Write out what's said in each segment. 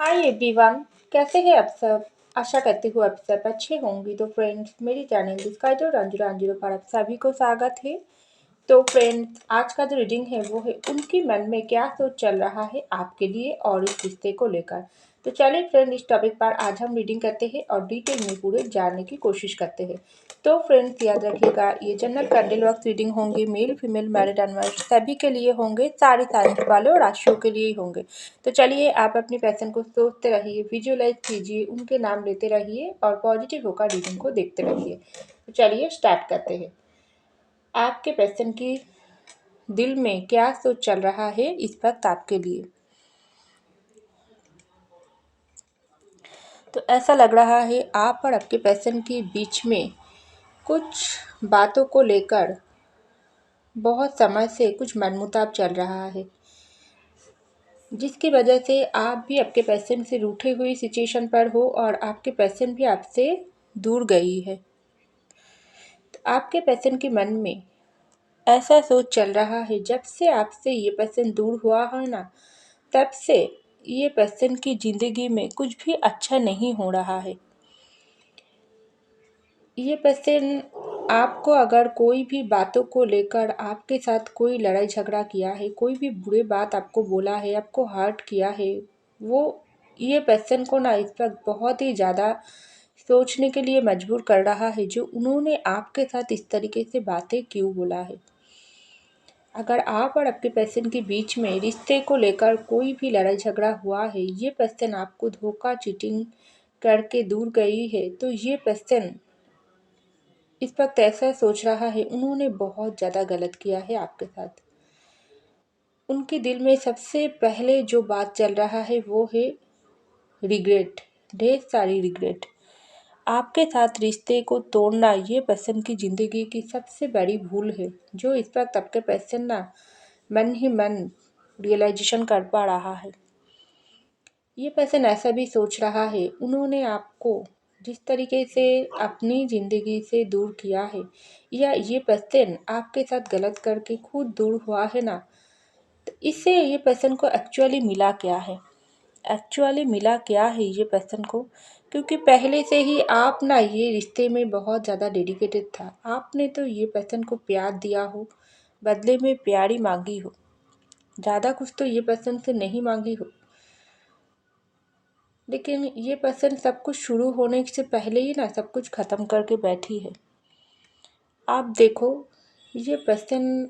Hi everyone, कैसे हैं आप सब। आशा करती हूँ आप सब अच्छे होंगे। तो फ्रेंड्स, मेरी चैनल जिसका जो रंजू रंजू पर आप सभी को स्वागत है। तो फ्रेंड्स, आज का जो रीडिंग है वो है उनके मन में क्या सोच चल रहा है आपके लिए और इस रिश्ते को लेकर। तो चलिए फ्रेंड, इस टॉपिक पर आज हम रीडिंग करते हैं और डिटेल में पूरे जानने की कोशिश करते हैं। तो फ्रेंड्स, याद रखिएगा, ये जनरल कैंडल वक्त रीडिंग होंगे, मेल फीमेल मैरिड अनमैरिड सभी के लिए होंगे, सारे साइंस वाले और राशियों के लिए ही होंगे। तो चलिए, आप अपनी पैसन को सोचते रहिए, विजुअलाइज कीजिए, उनके नाम लेते रहिए और पॉजिटिव होकर रीडिंग को देखते रहिए। तो चलिए स्टार्ट करते हैं। आपके पैसन की दिल में क्या सोच चल रहा है इस वक्त आपके लिए। तो ऐसा लग रहा है आप और आपके पर्सन के बीच में कुछ बातों को लेकर बहुत समय से कुछ मनमुटाव चल रहा है, जिसकी वजह से आप भी आपके पर्सन से रूठे हुई सिचुएशन पर हो और आपके पर्सन भी आपसे दूर गई है। तो आपके पर्सन के मन में ऐसा सोच चल रहा है, जब से आपसे ये पर्सन दूर हुआ है ना, तब से ये पर्सन की ज़िंदगी में कुछ भी अच्छा नहीं हो रहा है। ये पर्सन आपको अगर कोई भी बातों को लेकर आपके साथ कोई लड़ाई झगड़ा किया है, कोई भी बुरे बात आपको बोला है, आपको हर्ट किया है, वो ये पर्सन को ना इस वक्त बहुत ही ज़्यादा सोचने के लिए मजबूर कर रहा है, जो उन्होंने आपके साथ इस तरीके से बातें क्यों बोला है। अगर आप और आपके पर्सन के बीच में रिश्ते को लेकर कोई भी लड़ाई झगड़ा हुआ है, ये पर्सन आपको धोखा चीटिंग करके दूर गई है, तो ये पर्सन इस वक्त ऐसा सोच रहा है, उन्होंने बहुत ज़्यादा गलत किया है आपके साथ। उनके दिल में सबसे पहले जो बात चल रहा है वो है रिग्रेट, ढेर सारी रिग्रेट। आपके साथ रिश्ते को तोड़ना ये पर्सन की ज़िंदगी की सबसे बड़ी भूल है, जो इस वक्त आपके पर्सन ना मन ही मन रियलाइजेशन कर पा रहा है। ये पर्सन ऐसा भी सोच रहा है, उन्होंने आपको जिस तरीके से अपनी ज़िंदगी से दूर किया है, या ये पर्सन आपके साथ गलत करके खुद दूर हुआ है ना, तो इससे ये पर्सन को एक्चुअली मिला क्या है। एक्चुअली मिला क्या है ये पर्सन को, क्योंकि पहले से ही आप ना ये रिश्ते में बहुत ज़्यादा डेडिकेटेड था। आपने तो ये पर्सन को प्यार दिया हो, बदले में प्यार ही मांगी हो, ज़्यादा कुछ तो ये पर्सन से नहीं मांगी हो। लेकिन ये पर्सन सब कुछ शुरू होने से पहले ही ना सब कुछ ख़त्म करके बैठी है। आप देखो, ये पर्सन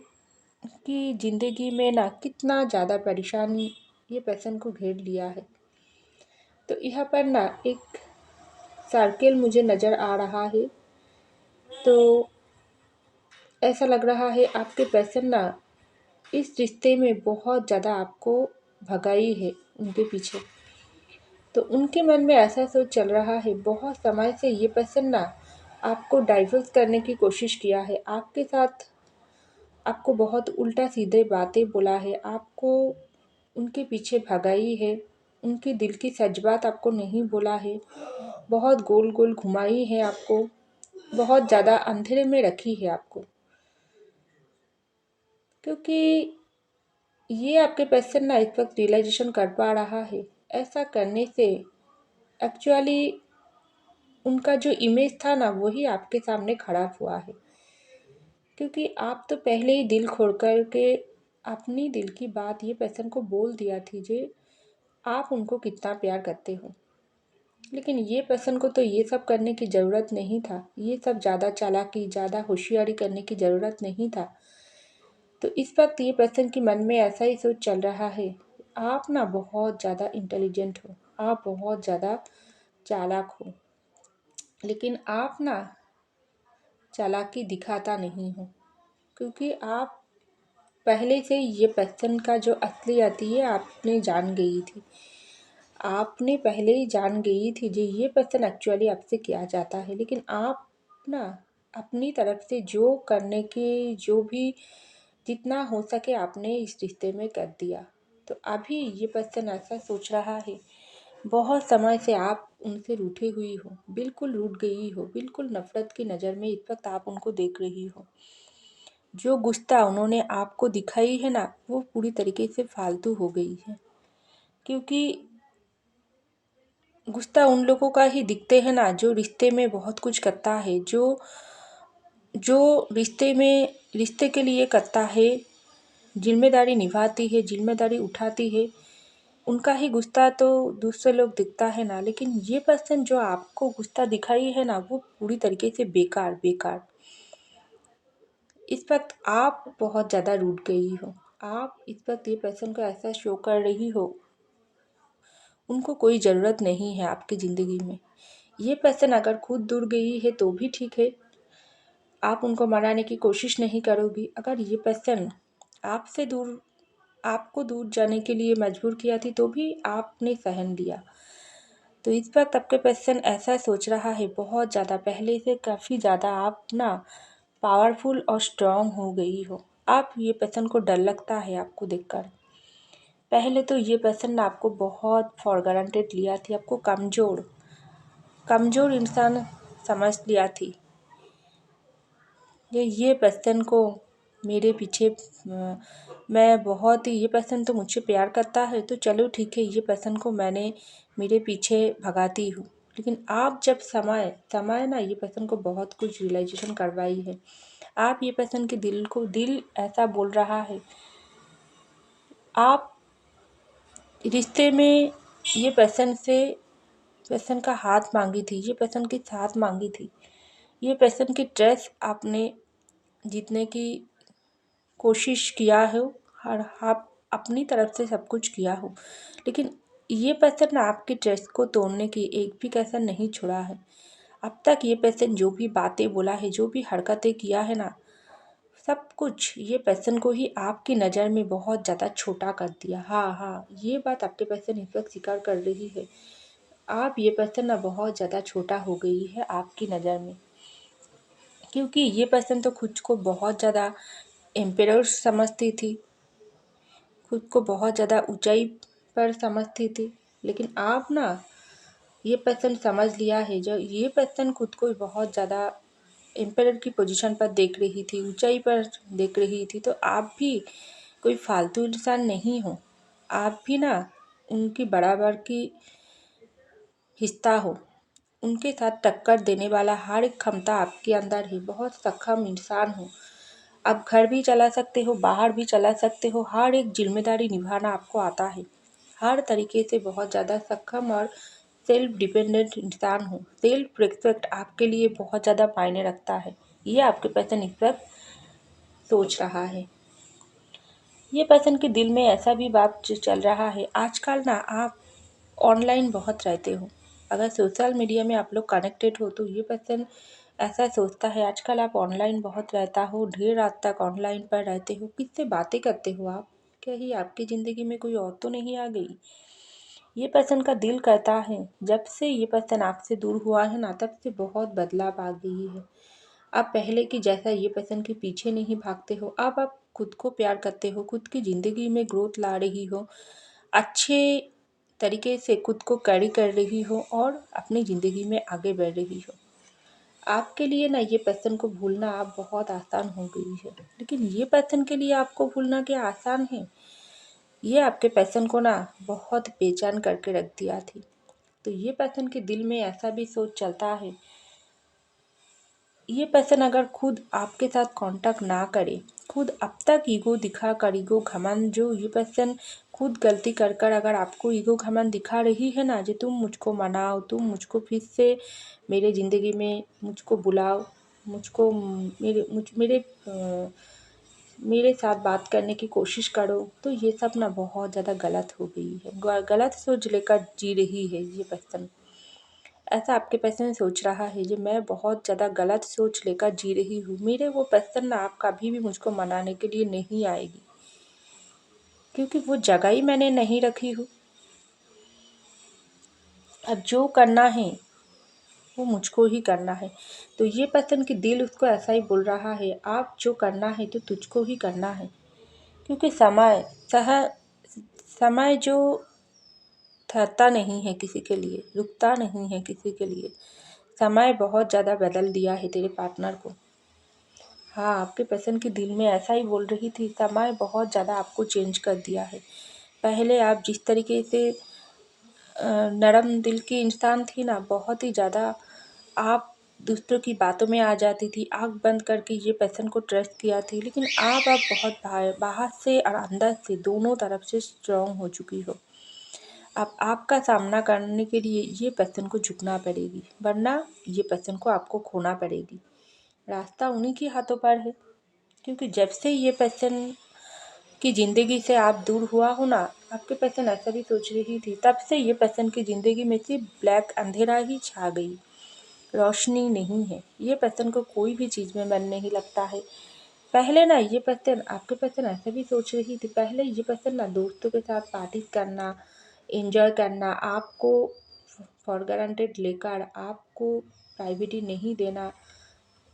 की ज़िंदगी में ना कितना ज़्यादा परेशानी ये पर्सन को घेर लिया है। तो यहाँ पर ना एक सर्किल मुझे नज़र आ रहा है। तो ऐसा लग रहा है आपके पर्सन ना इस रिश्ते में बहुत ज़्यादा आपको भगाई है उनके पीछे। तो उनके मन में ऐसा सोच चल रहा है, बहुत समय से ये पर्सन ना आपको डाइवर्स करने की कोशिश किया है, आपके साथ आपको बहुत उल्टा सीधे बातें बोला है, आपको उनके पीछे भगाई है, उनके दिल की सच बात आपको नहीं बोला है, बहुत गोल गोल घुमाई है आपको, बहुत ज़्यादा अंधेरे में रखी है आपको। क्योंकि ये आपके पर्सन ना इस वक्त रियलाइजेशन कर पा रहा है, ऐसा करने से एक्चुअली उनका जो इमेज था ना वही आपके सामने खराब हुआ है। क्योंकि आप तो पहले ही दिल खोल कर के अपनी दिल की बात ये पर्सन को बोल दिया थी जे आप उनको कितना प्यार करते हो। लेकिन ये पर्सन को तो ये सब करने की ज़रूरत नहीं था, ये सब ज़्यादा चालाकी ज़्यादा होशियारी करने की ज़रूरत नहीं था। तो इस वक्त ये पर्सन के मन में ऐसा ही सोच चल रहा है, आप ना बहुत ज़्यादा इंटेलिजेंट हो, आप बहुत ज़्यादा चालाक हो, लेकिन आप ना चालाकी दिखाता नहीं हो। क्योंकि आप पहले से ये पर्सन का जो असलियत है आपने जान गई थी। आपने पहले ही जान गई थी जो ये पर्सन एक्चुअली आपसे क्या चाहता है। लेकिन आप ना अपनी तरफ से जो करने के जो भी जितना हो सके आपने इस रिश्ते में कर दिया। तो अभी ये पर्सन ऐसा सोच रहा है, बहुत समय से आप उनसे रूठी हुई हो, बिल्कुल रूठ गई हो, बिल्कुल नफ़रत की नज़र में इस वक्त आप उनको देख रही हो। जो गुस्सा उन्होंने आपको दिखाई है ना, वो पूरी तरीके से फालतू हो गई है। क्योंकि गुस्सा उन लोगों का ही दिखते हैं ना जो रिश्ते में बहुत कुछ करता है, जो जो रिश्ते के लिए करता है, जिम्मेदारी निभाती है, जिम्मेदारी उठाती है, उनका ही गुस्सा तो दूसरे लोग दिखता है ना। लेकिन ये पर्सन जो आपको गुस्सा दिखाई है ना, वो पूरी तरीके से बेकार बेकार। इस वक्त आप बहुत ज़्यादा रूठ गई हो। आप इस वक्त ये पर्सन को ऐसा शो कर रही हो, उनको कोई ज़रूरत नहीं है आपकी ज़िंदगी में। ये पर्सन अगर खुद दूर गई है तो भी ठीक है, आप उनको मनाने की कोशिश नहीं करोगी। अगर ये पर्सन आपसे दूर आपको दूर जाने के लिए मजबूर किया थी तो भी आपने सहन लिया। तो इस वक्त आपके पर्सन ऐसा सोच रहा है बहुत ज़्यादा, पहले से काफ़ी ज़्यादा आप ना पावरफुल और स्ट्रांग हो गई हो। आप ये पर्सन को डर लगता है आपको देखकर। पहले तो ये पर्सन ने आपको बहुत फॉर ग्रांटेड लिया थी, आपको कमज़ोर कमज़ोर इंसान समझ लिया थी। ये पर्सन को मेरे पीछे मैं बहुत ही, ये पर्सन तो मुझसे प्यार करता है तो चलो ठीक है, ये पर्सन को मैंने मेरे पीछे भगाती हूँ। लेकिन आप जब समय समय ना ये पर्सन को बहुत कुछ रियलाइजेशन करवाई है। आप ये पर्सन के दिल ऐसा बोल रहा है। आप रिश्ते में ये पर्सन का हाथ मांगी थी, ये पर्सन की साथ मांगी थी, ये पर्सन की ट्रस्ट आपने जीतने की कोशिश किया हो और आप अपनी तरफ से सब कुछ किया हो। लेकिन ये पर्सन आपके ट्रस्ट को तोड़ने की एक भी कसर नहीं छोड़ा है। अब तक ये पर्सन जो भी बातें बोला है, जो भी हरकतें किया है ना, सब कुछ ये पर्सन को ही आपकी नज़र में बहुत ज़्यादा छोटा कर दिया। हाँ हाँ, ये बात आपके पर्सन इस वक्त स्वीकार कर रही है। आप ये पर्सन ना बहुत ज़्यादा छोटा हो गई है आपकी नज़र में, क्योंकि ये पर्सन तो खुद को बहुत ज़्यादा एम्पेरर समझती थी, खुद को बहुत ज़्यादा ऊंचाई पर समझती थी। लेकिन आप ना ये पर्सन समझ लिया है, जो ये पर्सन खुद को बहुत ज़्यादा एम्पायर की पोजीशन पर देख रही थी, ऊंचाई पर देख रही थी। तो आप भी कोई फालतू इंसान नहीं हो, आप भी ना उनकी बराबर की हिस्सा हो। उनके साथ टक्कर देने वाला हर एक क्षमता आपके अंदर है, बहुत सक्षम इंसान हो। आप घर भी चला सकते हो, बाहर भी चला सकते हो, हर एक जिम्मेदारी निभाना आपको आता है। हर तरीके से बहुत ज़्यादा सक्षम और सेल्फ डिपेंडेंट इंसान हो। सेल्फ रिस्पेक्ट आपके लिए बहुत ज़्यादा मायने रखता है। ये आपके पर्सन इस वक्त सोच रहा है। ये पर्सन के दिल में ऐसा भी बात चल रहा है, आजकल ना आप ऑनलाइन बहुत रहते हो। अगर सोशल मीडिया में आप लोग कनेक्टेड हो तो ये पर्सन ऐसा सोचता है, आजकल आप ऑनलाइन बहुत रहता हो, ढेर रात तक ऑनलाइन पर रहते हो, किससे बातें करते हो आप? क्या ही आपकी ज़िंदगी में कोई और तो नहीं आ गई? ये पर्सन का दिल कहता है, जब से ये पर्सन आपसे दूर हुआ है ना, तब से बहुत बदलाव आ गई है। आप पहले की जैसा ये पर्सन के पीछे नहीं भागते हो। अब आप खुद को प्यार करते हो, खुद की ज़िंदगी में ग्रोथ ला रही हो, अच्छे तरीके से खुद को कैरी कर रही हो और अपनी ज़िंदगी में आगे बढ़ रही हो। आपके लिए ना ये पर्सन को भूलना आप बहुत आसान हो गई है। लेकिन ये पर्सन के लिए आपको भूलना क्या आसान है? ये आपके पर्सन को ना बहुत बेचैन करके रख दिया थी। तो ये पर्सन के दिल में ऐसा भी सोच चलता है, ये पर्सन अगर खुद आपके साथ कांटेक्ट ना करे, खुद अब तक ईगो दिखा कर, ईगो घमंड, जो ये पर्सन खुद गलती कर कर अगर आपको ईगो घमंड दिखा रही है ना, जो तुम मुझको मनाओ, तुम मुझको फिर से मेरे ज़िंदगी में मुझको बुलाओ, मुझको मेरे साथ बात करने की कोशिश करो, तो ये सब ना बहुत ज़्यादा गलत हो गई है। गलत सोच लेकर जी रही है ये पर्सन। ऐसा आपके पर्सन सोच रहा है कि मैं बहुत ज़्यादा गलत सोच लेकर जी रही हूँ, मेरे वो पर्सन ना आप कभी भी मुझको मनाने के लिए नहीं आएगी, क्योंकि वो जगह ही मैंने नहीं रखी हूँ। अब जो करना है वो मुझको ही करना है। तो ये पर्सन की दिल उसको ऐसा ही बोल रहा है, आप जो करना है तो तुझको ही करना है, क्योंकि समय जो ठहरता नहीं है किसी के लिए, रुकता नहीं है किसी के लिए। समय बहुत ज़्यादा बदल दिया है तेरे पार्टनर को। हाँ, आपके पर्सन के दिल में ऐसा ही बोल रही थी, समय बहुत ज़्यादा आपको चेंज कर दिया है। पहले आप जिस तरीके से नरम दिल की इंसान थी ना, बहुत ही ज़्यादा आप दूसरों की बातों में आ जाती थी, आँख बंद करके ये पर्सन को ट्रस्ट किया थी। लेकिन आप बहुत बाहर से और अंदर से दोनों तरफ से स्ट्रॉन्ग हो चुकी हो। अब आपका सामना करने के लिए ये पर्सन को झुकना पड़ेगी, वरना ये पर्सन को आपको खोना पड़ेगी। रास्ता उन्हीं के हाथों पर है, क्योंकि जब से ये पर्सन की ज़िंदगी से आप दूर हुआ हो ना, आपके पर्सन ऐसा भी सोच रही थी, तब से ये पर्सन की ज़िंदगी में सिर्फ ब्लैक अंधेरा ही छा गई, रोशनी नहीं है। ये पर्सन को कोई भी चीज़ में मन नहीं लगता है। पहले ना ये पर्सन, आपके पर्सन ऐसा भी सोच रही थी, पहले ये पर्सन ना दोस्तों के साथ पार्टी करना, एंजॉय करना, आपको फॉर ग्रांटेड लेकर आपको प्राइवेटी नहीं देना,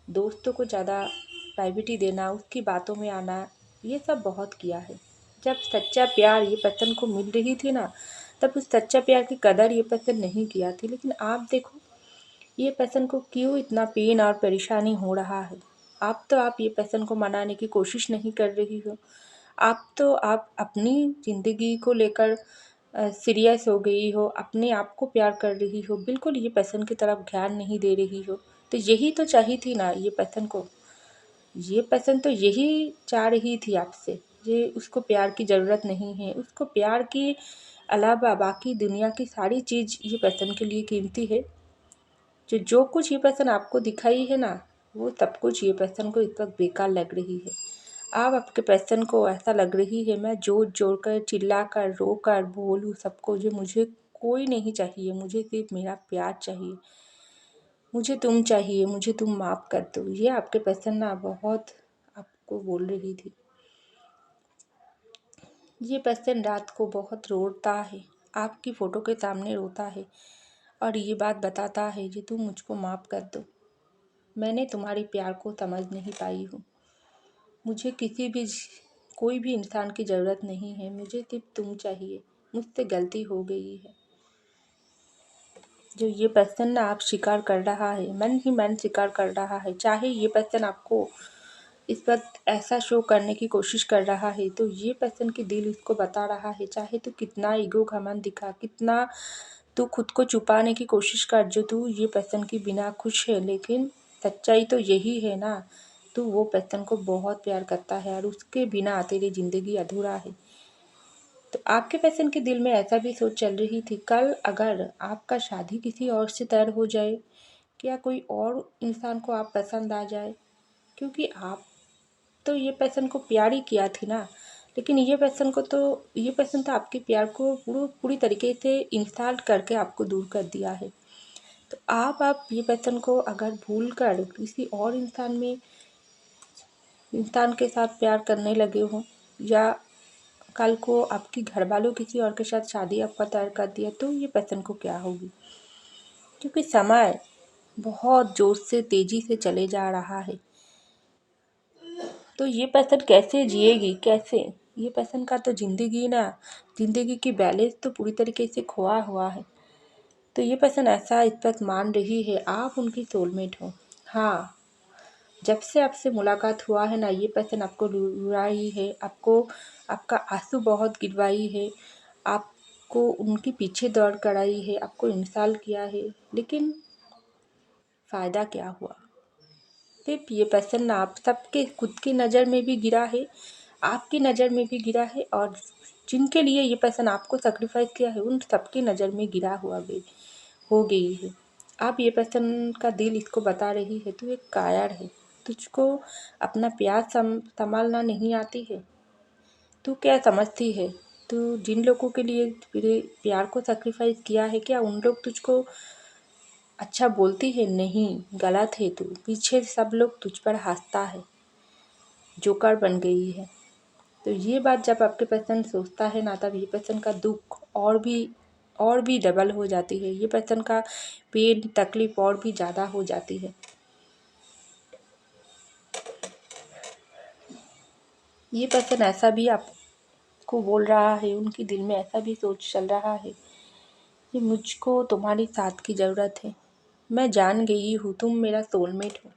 दोस्तों को ज़्यादा प्राइवेटी देना, उसकी बातों में आना, ये सब बहुत किया है। जब सच्चा प्यार ये पर्सन को मिल रही थी ना, तब उस सच्चा प्यार की कदर ये पर्सन नहीं किया थी। लेकिन आप देखो ये पर्सन को क्यों इतना पेन और परेशानी हो रहा है। आप ये पर्सन को मनाने की कोशिश नहीं कर रही हो। आप अपनी ज़िंदगी को लेकर सीरियस हो गई हो, अपने आप को प्यार कर रही हो, बिल्कुल ये पर्सन की तरफ ध्यान नहीं दे रही हो। तो यही तो चाहिए थी ना ये पर्सन को, ये पर्सन तो यही चाह रही थी आपसे। ये उसको प्यार की ज़रूरत नहीं है, उसको प्यार के अलावा बाकी दुनिया की सारी चीज़ ये पर्सन के लिए कीमती है। जो कुछ ये पर्सन आपको दिखाई है ना, वो सब कुछ ये पर्सन को इस वक्त बेकार लग रही है। आप आपके पर्सन को ऐसा लग रही है मैं जोर जोर कर चिल्ला कर रो कर बोलूँ सबको, जो मुझे कोई नहीं चाहिए, मुझे सिर्फ मेरा प्यार चाहिए, मुझे तुम चाहिए, मुझे तुम माफ़ कर दो। ये आपके पर्सन ना बहुत आपको बोल रही थी। ये पर्सन रात को बहुत रोता है, आपकी फ़ोटो के सामने रोता है और ये बात बताता है कि तुम मुझको माफ़ कर दो, मैंने तुम्हारी प्यार को समझ नहीं पाई हूँ, मुझे कोई भी इंसान की ज़रूरत नहीं है, मुझे सिर्फ तुम चाहिए, मुझसे गलती हो गई है। जो ये पर्सन ना आप स्वीकार कर रहा है, मन ही मन स्वीकार कर रहा है। चाहे ये पर्सन आपको इस वक्त ऐसा शो करने की कोशिश कर रहा है, तो ये पर्सन की दिल उसको बता रहा है, चाहे तू कितना ईगो घमंड दिखा, कितना तू खुद को छुपाने की कोशिश कर, जो तू ये पर्सन के बिना खुश है, लेकिन सच्चाई तो यही है ना, तू वो पर्सन को बहुत प्यार करता है और उसके बिना तेरी ज़िंदगी अधूरा है। तो आपके पर्सन के दिल में ऐसा भी सोच चल रही थी, कल अगर आपका शादी किसी और से तय हो जाए, क्या कोई और इंसान को आप पसंद आ जाए, क्योंकि आप तो ये पर्सन को प्यार ही किया थी ना। लेकिन ये पर्सन तो आपके प्यार को पूरी तरीके से इंसल्ट करके आपको दूर कर दिया है। तो आप ये पर्सन को अगर भूल कर किसी और इंसान के साथ प्यार करने लगे हो, या कल को आपकी घर वालों किसी और के साथ शादी आपका तय कर दिया, तो ये पर्सन को क्या होगी, क्योंकि समय बहुत ज़ोर से तेज़ी से चले जा रहा है। तो ये पर्सन कैसे जिएगी, कैसे? ये पर्सन का तो ज़िंदगी की बैलेंस तो पूरी तरीके से खोआ हुआ है। तो ये पर्सन ऐसा इस वक्त मान रही है आप उनकी सोलमेट हो। हाँ, जब से आपसे मुलाकात हुआ है ना, ये पर्सन आपको रुलाई है, आपका आंसू बहुत गिरवाई है, आपको उनके पीछे दौड़ कर आई है, आपको इंसल्ट किया है, लेकिन फ़ायदा क्या हुआ? सिर्फ ये पर्सन ना आप सबके खुद की नज़र में भी गिरा है, आपकी नज़र में भी गिरा है, और जिनके लिए ये पर्सन आपको सेक्रीफाइस किया है, उन सबकी नज़र में गिरा हुआ भी हो गई है। आप ये पर्सन का दिल इसको बता रही है, तू एक कायर है, तुझको अपना प्यार संभालना नहीं आती है, तू क्या समझती है, तू जिन लोगों के लिए तेरे प्यार को सेक्रीफाइस किया है, क्या उन लोग तुझको अच्छा बोलती है? नहीं, गलत है तू, पीछे सब लोग तुझ पर हंसता है, जोकर बन गई है। तो ये बात जब आपके पर्सन सोचता है ना, तब ये पर्सन का दुख और भी डबल हो जाती है, ये पर्सन का पेन तकलीफ और भी ज़्यादा हो जाती है। ये पर्सन ऐसा भी आपको बोल रहा है, उनके दिल में ऐसा भी सोच चल रहा है कि मुझको तुम्हारी साथ की ज़रूरत है, मैं जान गई हूँ तुम मेरा सोलमेट हो,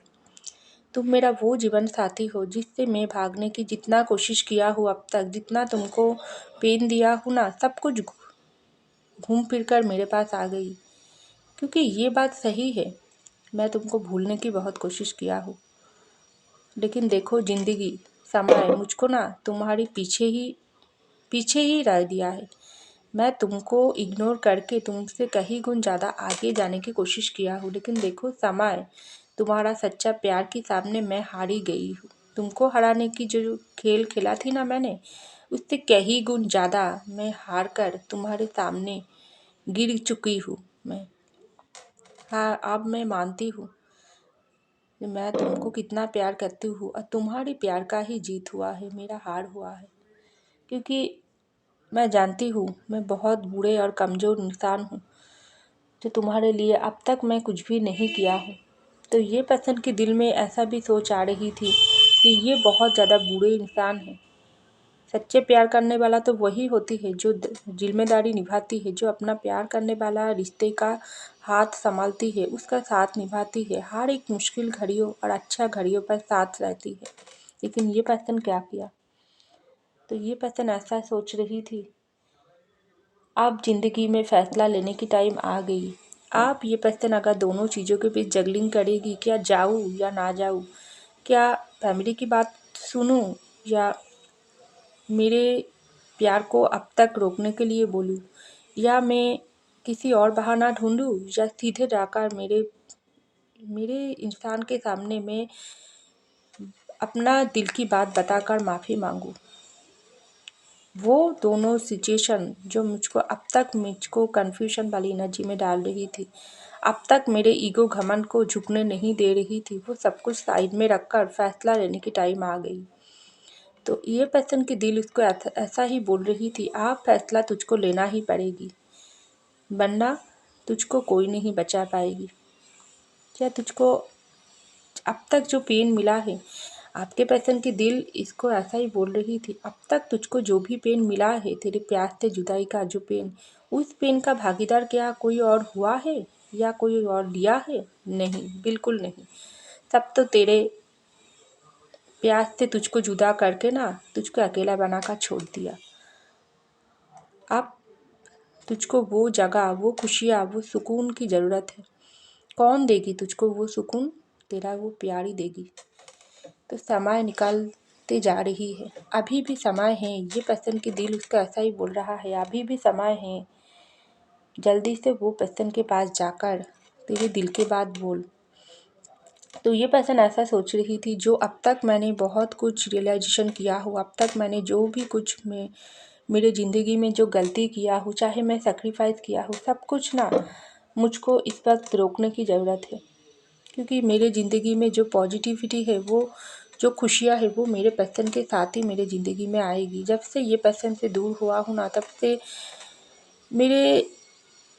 तुम मेरा वो जीवन साथी हो जिससे मैं भागने की जितना कोशिश किया हूँ अब तक, जितना तुमको पेन दिया हूँ ना, सब कुछ घूम फिर कर मेरे पास आ गई, क्योंकि ये बात सही है, मैं तुमको भूलने की बहुत कोशिश किया हूँ, लेकिन देखो ज़िंदगी, समय मुझको ना तुम्हारी पीछे ही रह दिया है। मैं तुमको इग्नोर करके तुमसे कहीं गुण ज़्यादा आगे जाने की कोशिश किया हूँ, लेकिन देखो समय, तुम्हारा सच्चा प्यार के सामने मैं हारी गई हूँ। तुमको हराने की जो खेल खेला थी ना मैंने, उससे कहीं गुण ज़्यादा मैं हार कर तुम्हारे सामने गिर चुकी हूँ मैं। हाँ, अब मैं मानती हूँ कि मैं तुमको कितना प्यार करती हूँ और तुम्हारी प्यार का ही जीत हुआ है, मेरा हार हुआ है। क्योंकि मैं जानती हूँ मैं बहुत बुरे और कमज़ोर इंसान हूँ, जो तुम्हारे लिए अब तक मैं कुछ भी नहीं किया हूँ। तो ये पसंद के दिल में ऐसा भी सोच आ रही थी कि ये बहुत ज़्यादा बुरे इंसान हैं। सच्चे प्यार करने वाला तो वही होती है जो जिम्मेदारी निभाती है, जो अपना प्यार करने वाला रिश्ते का हाथ संभालती है, उसका साथ निभाती है, हर एक मुश्किल घड़ियों और अच्छा घड़ियों पर साथ रहती है। लेकिन ये पर्सन क्या किया, तो ये पर्सन ऐसा सोच रही थी, अब ज़िंदगी में फ़ैसला लेने की टाइम आ गई। आप ये पर्सन अगर दोनों चीज़ों के बीच जगलिंग करेगी, क्या जाऊँ या ना जाऊँ, क्या फैमिली की बात सुनूँ या मेरे प्यार को अब तक रोकने के लिए बोलूँ, या मैं किसी और बहाना ढूंढूँ, या सीधे जाकर मेरे मेरे इंसान के सामने मैं अपना दिल की बात बताकर माफ़ी मांगूँ। वो दोनों सिचुएशन जो मुझको कन्फ्यूजन वाली एनर्जी में डाल रही थी, अब तक मेरे ईगो घमंड को झुकने नहीं दे रही थी, वो सब कुछ साइड में रखकर फैसला लेने की टाइम आ गई। तो ये पर्सन की दिल उसको ऐसा ही बोल रही थी, आप फैसला तुझको लेना ही पड़ेगी, वरना तुझको कोई नहीं बचा पाएगी। क्या तुझको अब तक जो पेन मिला है, आपके पर्सन की दिल इसको ऐसा ही बोल रही थी, अब तक तुझको जो भी पेन मिला है, तेरे प्यार से जुदाई का जो पेन, उस पेन का भागीदार क्या कोई और हुआ है या कोई और लिया है? नहीं, बिल्कुल नहीं। सब तो तेरे प्यार से तुझको जुदा करके ना तुझको अकेला बनाकर छोड़ दिया। अब तुझको वो जगह, वो खुशियाँ, वो सुकून की ज़रूरत है। कौन देगी तुझको वो सुकून? तेरा वो प्यार ही देगी। तो समय निकलते जा रही है, अभी भी समय है, ये पर्सन की दिल उसका ऐसा ही बोल रहा है, अभी भी समय है। जल्दी से वो पर्सन के पास जाकर तेरे दिल की बात बोल। तो ये पर्सन ऐसा सोच रही थी, जो अब तक मैंने बहुत कुछ रियलाइजेशन किया हो, अब तक मैंने जो भी कुछ में मेरे ज़िंदगी में जो गलती किया हो, चाहे मैं सेक्रीफाइस किया हो, सब कुछ ना मुझको इस वक्त रोकने की ज़रूरत है। क्योंकि मेरे ज़िंदगी में जो पॉजिटिविटी है, वो जो खुशियाँ है, वो मेरे पर्सन के साथ ही मेरे ज़िंदगी में आएगी। जब से ये पर्सन से दूर हुआ हूँ ना, तब से मेरे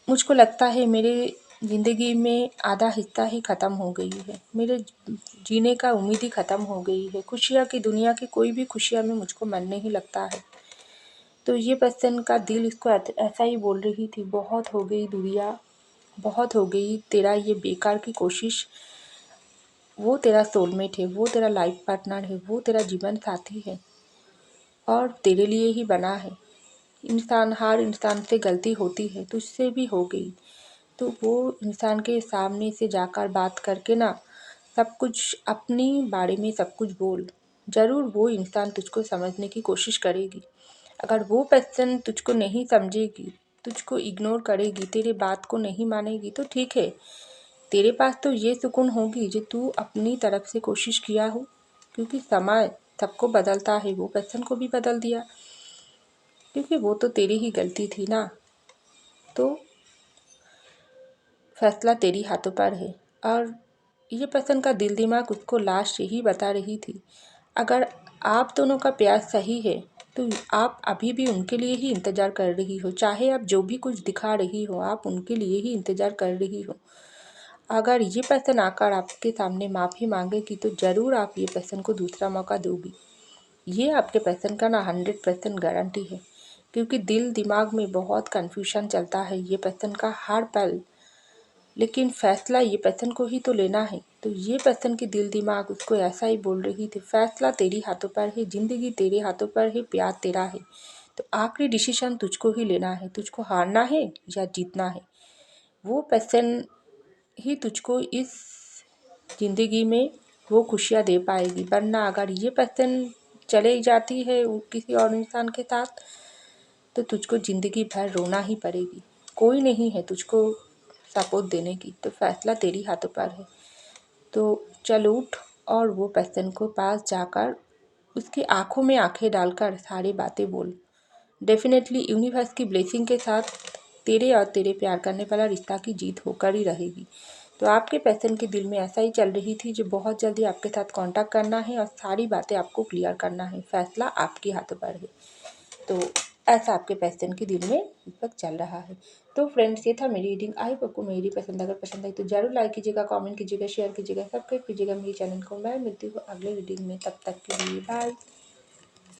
मुझको लगता है मेरे ज़िंदगी में आधा हिस्सा ही ख़त्म हो गई है, मेरे जीने का उम्मीद ही ख़त्म हो गई है। खुशियाँ की दुनिया की कोई भी खुशियाँ में मुझको मन नहीं लगता है। तो ये पर्सन का दिल इसको ऐसा ही बोल रही थी, बहुत हो गई दुनिया, बहुत हो गई तेरा ये बेकार की कोशिश। वो तेरा सोलमेट है, वो तेरा लाइफ पार्टनर है, वो तेरा जीवन साथी है और तेरे लिए ही बना है। हर इंसान से गलती होती है, तुझसे भी हो गई। तो वो इंसान के सामने से जाकर बात करके ना सब कुछ अपने बारे में सब कुछ बोल। ज़रूर वो इंसान तुझको समझने की कोशिश करेगी। अगर वो पर्सन तुझको नहीं समझेगी, तुझको इग्नोर करेगी, तेरे बात को नहीं मानेगी, तो ठीक है, तेरे पास तो ये सुकून होगी जो तू अपनी तरफ से कोशिश किया हो। क्योंकि समय सबको बदलता है, वो पर्सन को भी बदल दिया, क्योंकि वो तो तेरी ही गलती थी ना। तो फैसला तेरी हाथों पर है। और ये पर्सन का दिल दिमाग उसको लास्ट यही बता रही थी, अगर आप दोनों का प्यार सही है तो आप अभी भी उनके लिए ही इंतज़ार कर रही हो, चाहे आप जो भी कुछ दिखा रही हो, आप उनके लिए ही इंतज़ार कर रही हो। अगर ये पर्सन आकर आपके सामने माफ़ी मांगेगी तो ज़रूर आप ये पर्सन को दूसरा मौका दोगी। ये आपके पर्सन का ना 100% गारंटी है, क्योंकि दिल दिमाग में बहुत कन्फ्यूजन चलता है ये पर्सन का हर पल। लेकिन फैसला ये पर्सन को ही तो लेना है। तो ये पर्सन की दिल दिमाग उसको ऐसा ही बोल रही थी, फैसला तेरी हाथों पर है, ज़िंदगी तेरे हाथों पर है, प्यार तेरा है। तो आखिरी डिसीजन तुझको ही लेना है, तुझको हारना है या जीतना है। वो पर्सन ही तुझको इस ज़िंदगी में वो खुशियाँ दे पाएगी, वरना अगर ये पर्सन चले जाती है किसी और इंसान के साथ तो तुझको ज़िंदगी भर रोना ही पड़ेगी। कोई नहीं है तुझको सपोर्ट देने की, तो फैसला तेरी हाथों पर है। तो चल उठ और वो पर्सन को पास जाकर उसकी आंखों में आंखें डालकर सारी बातें बोल। डेफिनेटली यूनिवर्स की ब्लेसिंग के साथ तेरे और तेरे प्यार करने वाला रिश्ता की जीत होकर ही रहेगी। तो आपके पर्सन के दिल में ऐसा ही चल रही थी जो बहुत जल्दी आपके साथ कांटेक्ट करना है और सारी बातें आपको क्लियर करना है। फैसला आपके हाथों पर है। तो ऐसा आपके पर्सन के दिल में इस वक्त चल रहा है। तो फ्रेंड्स, ये था मेरी रीडिंग। आई होप आपको मेरी पसंद, अगर पसंद आई तो जरूर लाइक कीजिएगा, कमेंट कीजिएगा, शेयर कीजिएगा, सब्सक्राइब कीजिएगा मेरे चैनल को। मैं मिलती हूँ अगले रीडिंग में, तब तक के लिए बाय।